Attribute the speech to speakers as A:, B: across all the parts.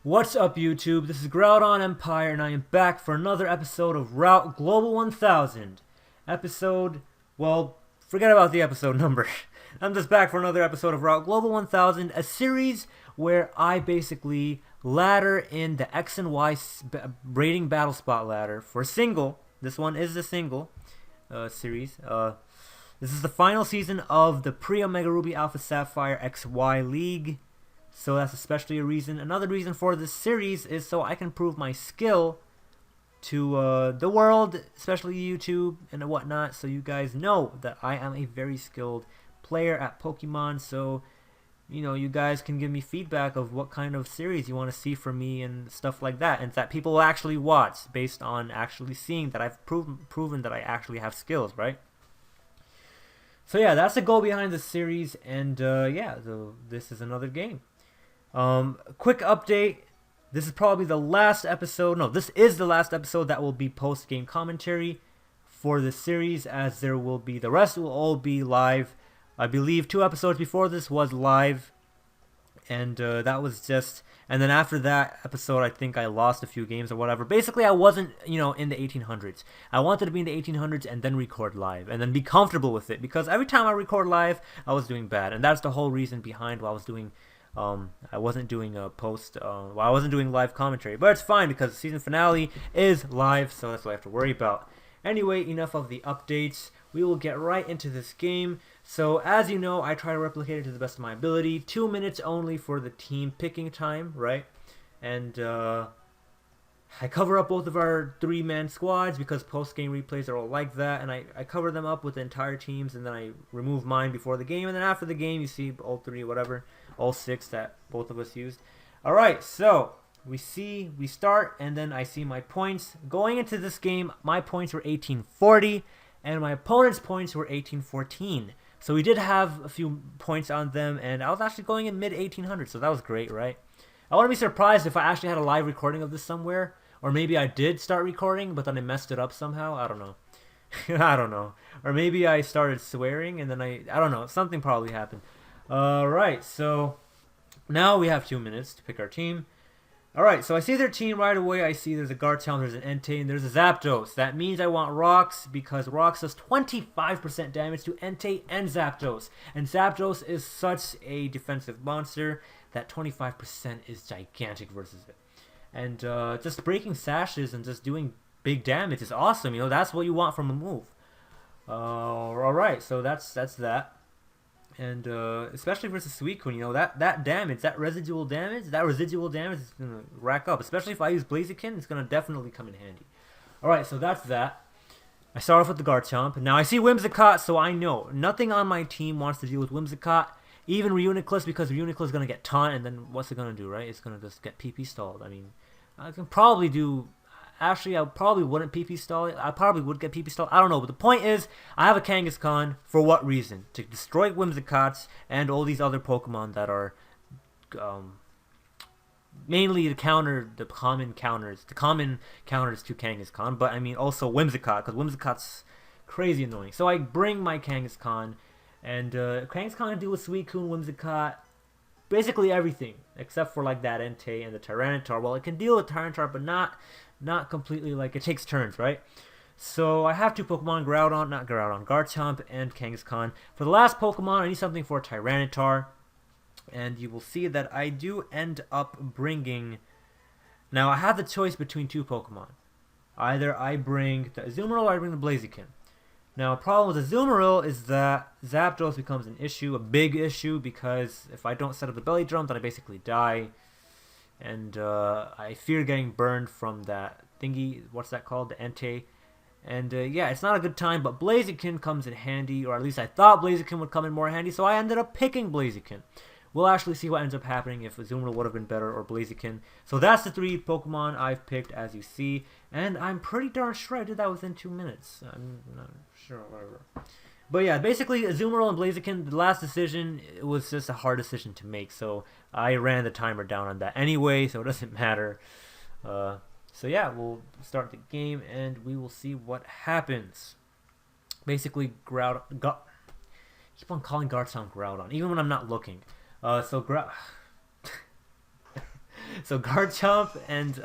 A: What's up, YouTube? This is GroudonEmpire, and I am back for another episode of Route Global 1000. Episode, well, forget about the episode number. I'm just back for another episode of Route Global 1000, a series where I basically ladder in the X and Y rating battle spot ladder for single. This one is the single series. This is the final season of the Pre-Omega Ruby Alpha Sapphire XY League. So that's especially a reason. Another reason for this series is so I can prove my skill to the world, especially YouTube and whatnot, so you guys know that I am a very skilled player at Pokemon. So, you know, you guys can give me feedback of what kind of series you want to see from me and stuff like that, and that people will actually watch based on actually seeing that I've proven that I actually have skills, right? So yeah, that's the goal behind the series, and yeah, so this is another game. Quick update. This is probably the last episode. No, this is the last episode that will be post-game commentary for the series, as there will be, the rest will all be live. I believe 2 episodes before this was live, and that was just, and then after that episode, I think I lost a few games or whatever. Basically, I wasn't, you know, in the 1800s. I wanted to be in the 1800s and then record live, and then be comfortable with it, because every time I record live, I was doing bad, and that's the whole reason behind why I was doing I wasn't doing a I wasn't doing live commentary, but it's fine because the season finale is live, so that's what I have to worry about. Anyway, enough of the updates. We will get right into this game. So as you know, I try to replicate it to the best of my ability. 2 minutes only for the team picking time, right? And I cover up both of our 3-man squads because post-game replays are all like that, and I cover them up with the entire teams, and then I remove mine before the game, and then after the game you see all 3, whatever, all 6 that both of us used. Alright, so we start, and then I see my points. Going into this game, my points were 1840, and my opponent's points were 1814. So we did have a few points on them, and I was actually going in mid-1800s, so that was great, right? I wouldn't be surprised if I actually had a live recording of this somewhere. Or maybe I did start recording, but then I messed it up somehow. I don't know. I don't know. Or maybe I started swearing, and then I don't know. Something probably happened. Alright, so now we have 2 minutes to pick our team. Alright, so I see their team right away. I see there's a Garchomp, there's an Entei, and there's a Zapdos. That means I want Rocks, because Rocks does 25% damage to Entei and Zapdos. And Zapdos is such a defensive monster that 25% is gigantic versus it. And just breaking sashes and just doing big damage is awesome. You know, that's what you want from a move. Alright, so that's that. And especially versus Suicune, you know, that damage, that residual damage is gonna rack up. Especially if I use Blaziken, it's gonna definitely come in handy. Alright, so that's that. I start off with the Garchomp. Now I see Whimsicott, so I know nothing on my team wants to deal with Whimsicott. Even Reuniclus, because Reuniclus is going to get taunt, and then what's it going to do, right? It's going to just get PP stalled. I mean, I can probably do... Actually, I probably wouldn't PP stall it. I probably would get PP stalled. I don't know, but the point is, I have a Kangaskhan. For what reason? To destroy Whimsicotts and all these other Pokemon that are... mainly to counter the common counters to Kangaskhan, but I mean also Whimsicott, because Whimsicott's crazy annoying. So I bring my Kangaskhan, and Kangaskhan can deal with Suicune, Whimsicott, basically everything, except for like that Entei and the Tyranitar. Well, it can deal with Tyranitar, but not completely, like it takes turns, right? So I have 2 Pokemon, Garchomp and Kangaskhan. For the last Pokemon, I need something for Tyranitar, and you will see that I do end up bringing... Now, I have the choice between 2 Pokemon. Either I bring the Azumarill or I bring the Blaziken. Now, the problem with the Azumarill is that Zapdos becomes an issue, a big issue, because if I don't set up the belly drum, then I basically die. And I fear getting burned from that thingy, what's that called, the Entei. And yeah, it's not a good time, but Blaziken comes in handy, or at least I thought Blaziken would come in more handy, so I ended up picking Blaziken. We'll actually see what ends up happening if Azumarill would have been better, or Blaziken. So that's the 3 Pokemon I've picked, as you see. And I'm pretty darn sure I did that within 2 minutes. I'm not sure, whatever. But yeah, basically, Azumarill and Blaziken, the last decision, it was just a hard decision to make. So I ran the timer down on that anyway, so it doesn't matter. So yeah, we'll start the game, and we will see what happens. Basically, keep on calling Garchomp Groudon, even when I'm not looking. So Garchomp and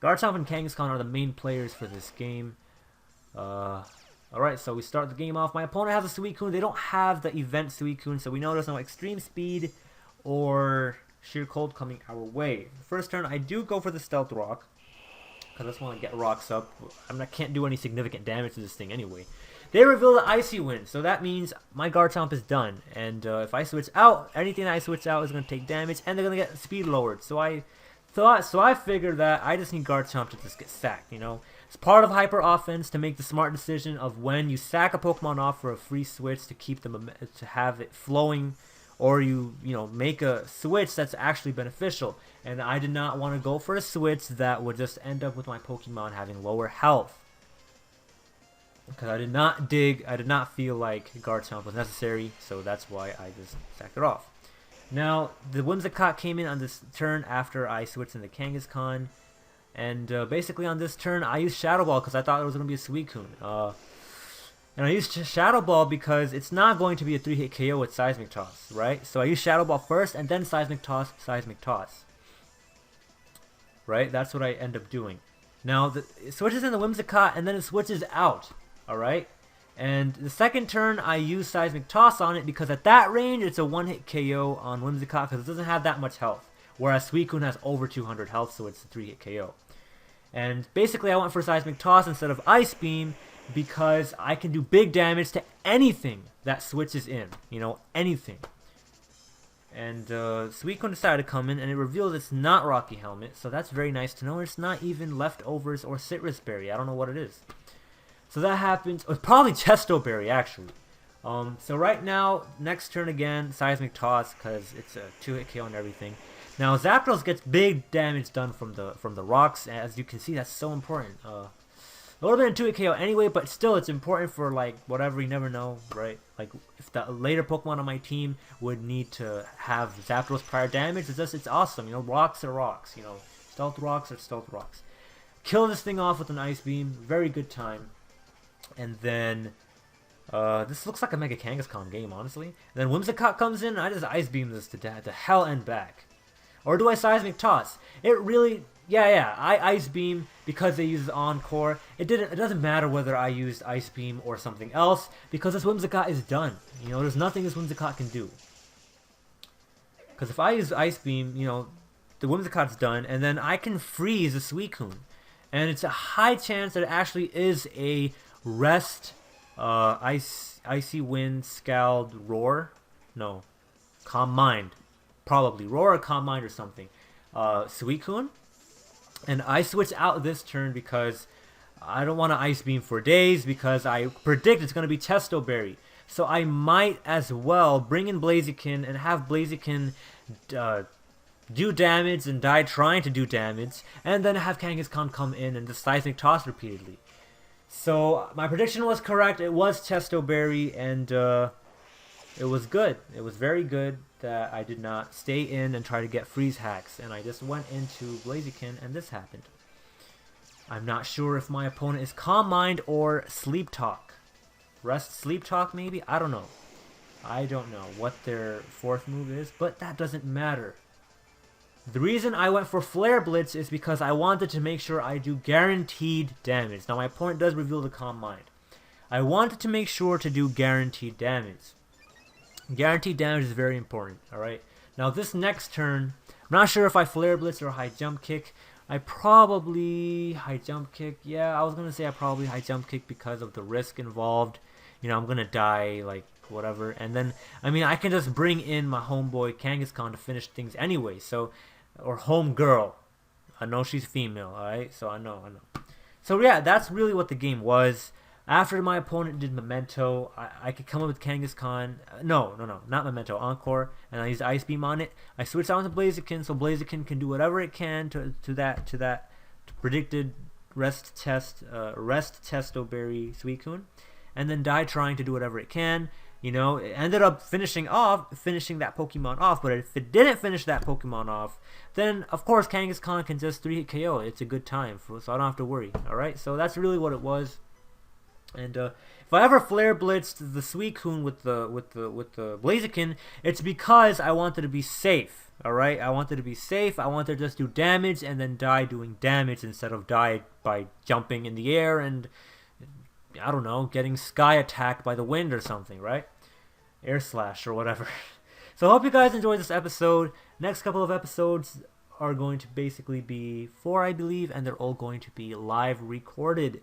A: Kangaskhan are the main players for this game. Alright, so we start the game off. My opponent has a Suicune. They don't have the event Suicune, so we know there's no extreme speed or sheer cold coming our way. First turn, I do go for the Stealth Rock, because I just want to get rocks up. I can't do any significant damage to this thing anyway. They reveal the Icy Wind, so that means my Garchomp is done. And if I switch out, anything that I switch out is going to take damage, and they're going to get speed lowered. So I figured that I just need Garchomp to just get sacked, you know. It's part of hyper offense to make the smart decision of when you sack a Pokemon off for a free switch to keep them to have it flowing, or you make a switch that's actually beneficial. And I did not want to go for a switch that would just end up with my Pokemon having lower health, because I did not feel like Garchomp was necessary, so that's why I just sacked it off. Now the Whimsicott came in on this turn after I switched into Kangaskhan. And basically on this turn, I used Shadow Ball because I thought it was going to be a Suicune. And I used Shadow Ball because it's not going to be a 3-hit KO with Seismic Toss, right? So I used Shadow Ball first, and then Seismic Toss, Seismic Toss. Right? That's what I end up doing. Now, it switches in the Whimsicott, and then it switches out, alright? And the second turn, I use Seismic Toss on it because at that range, it's a 1-hit KO on Whimsicott because it doesn't have that much health. Whereas Suicune has over 200 health, so it's a 3-hit KO. And basically I went for Seismic Toss instead of Ice Beam because I can do big damage to anything that switches in. You know, anything. And Suicune decided to come in, and it reveals it's not Rocky Helmet, so that's very nice to know. It's not even Leftovers or Citrus Berry. I don't know what it is. So that happens. Oh, it's probably Chesto Berry, actually. So right now, next turn again, Seismic Toss, because it's a 2-hit KO and everything. Now Zapdos gets big damage done from the rocks. As you can see, that's so important. A little bit of 2-hit KO anyway, but still it's important for like whatever, you never know, right? Like if the later Pokemon on my team would need to have Zapdos prior damage, it's awesome. You know, rocks are rocks. You know, Stealth Rocks are Stealth Rocks. Kill this thing off with an Ice Beam, very good time. And then this looks like a Mega Kangaskhan game, honestly. And then Whimsicott comes in, and I just Ice Beam this to hell and back. Or do I Seismic Toss? It really, yeah, I Ice Beam because they use Encore. It doesn't matter whether I used Ice Beam or something else because this Whimsicott is done. You know, there's nothing this Whimsicott can do. Because if I use Ice Beam, you know, the Whimsicott's done, and then I can freeze a Suicune. And it's a high chance that it actually is a Rest, Icy Wind, Scald, Roar. No, Calm Mind. Probably Roar or Calm Mind or something. Suicune. And I switch out this turn because I don't want to Ice Beam for days because I predict it's going to be Chesto Berry. So I might as well bring in Blaziken and have Blaziken do damage and die trying to do damage, and then have Kangaskhan come in and just Seismic Toss repeatedly. So my prediction was correct. It was Chesto Berry, and it was good. It was very good that I did not stay in and try to get freeze hacks, and I just went into Blaziken, and this happened. I'm not sure if my opponent is Calm Mind or Sleep Talk. Rest Sleep Talk maybe? I don't know. I don't know what their fourth move is, but that doesn't matter. The reason I went for Flare Blitz is because I wanted to make sure I do guaranteed damage. Now my opponent does reveal the Calm Mind. I wanted to make sure to do guaranteed damage. Guaranteed damage is very important, alright? Now this next turn, I'm not sure if I Flare Blitz or High Jump Kick. I probably High Jump Kick. Yeah, I was going to say I probably High Jump Kick because of the risk involved. You know, I'm going to die, like, whatever. And then, I mean, I can just bring in my homeboy Kangaskhan to finish things anyway. So, or homegirl. I know she's female, alright? So I know. So yeah, that's really what the game was. After my opponent did Memento, I could come up with Kangaskhan. No, not Memento, Encore, and I used Ice Beam on it. I switched on to Blaziken, so Blaziken can do whatever it can to that predicted Rest Chesto Berry Suicune, and then die trying to do whatever it can. You know, it ended up finishing that Pokemon off, but if it didn't finish that Pokemon off, then of course Kangaskhan can just 3-hit KO. It's a good time, so I don't have to worry. All right, so that's really what it was. And if If I ever flare blitzed the Suicune with the Blaziken, it's because I wanted to be safe. All right, I wanted to be safe. I wanted to just do damage and then die doing damage instead of die by jumping in the air and, I don't know, getting sky attacked by the wind or something, right? Air slash or whatever. So I hope you guys enjoyed this episode. Next couple of episodes are going to basically be 4, I believe, and they're all going to be live recorded.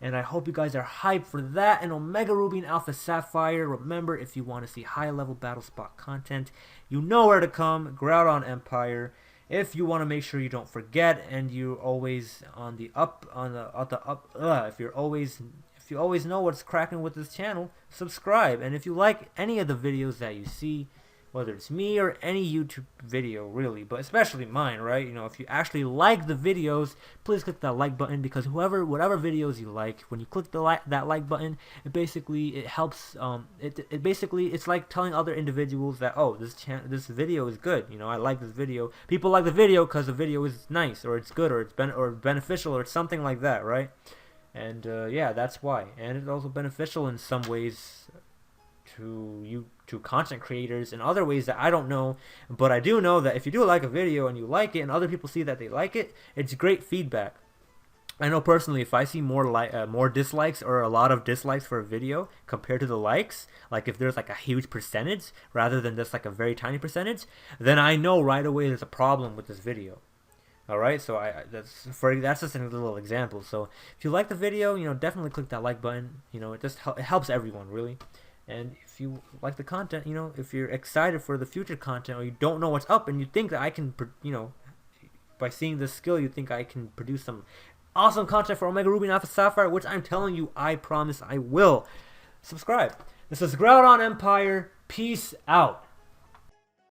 A: And I hope you guys are hyped for that and Omega Ruby and Alpha Sapphire. Remember, if you want to see high-level battle spot content, you know where to come. GroudonEmpire. If you want to make sure you don't forget and you're always on the up, if you always know what's cracking with this channel, subscribe. And if you like any of the videos that you see, whether it's me or any YouTube video, really, but especially mine, right? You know, if you actually like the videos, please click that like button, because whatever videos you like, when you click that like button, it helps. It's like telling other individuals that, oh, this video is good. You know, I like this video. People like the video because the video is nice, or it's good, or it's beneficial, or it's something like that, right? And yeah, that's why. And it's also beneficial in some ways to content creators in other ways that I don't know, but I do know that if you do like a video and you like it and other people see that they like it, it's great feedback. I know personally, if I see more dislikes or a lot of dislikes for a video compared to the likes, like if there's like a huge percentage rather than just like a very tiny percentage, then I know right away there's a problem with this video. Alright, so that's just a little example. So if you like the video, you know, definitely click that like button. You know, it helps everyone, really. And if you like the content, you know, if you're excited for the future content, or you don't know what's up and you think that I can, you know, by seeing this skill, you think I can produce some awesome content for Omega Ruby and Alpha Sapphire, which I'm telling you, I promise I will. Subscribe. This is GroudonEmpire. Peace out.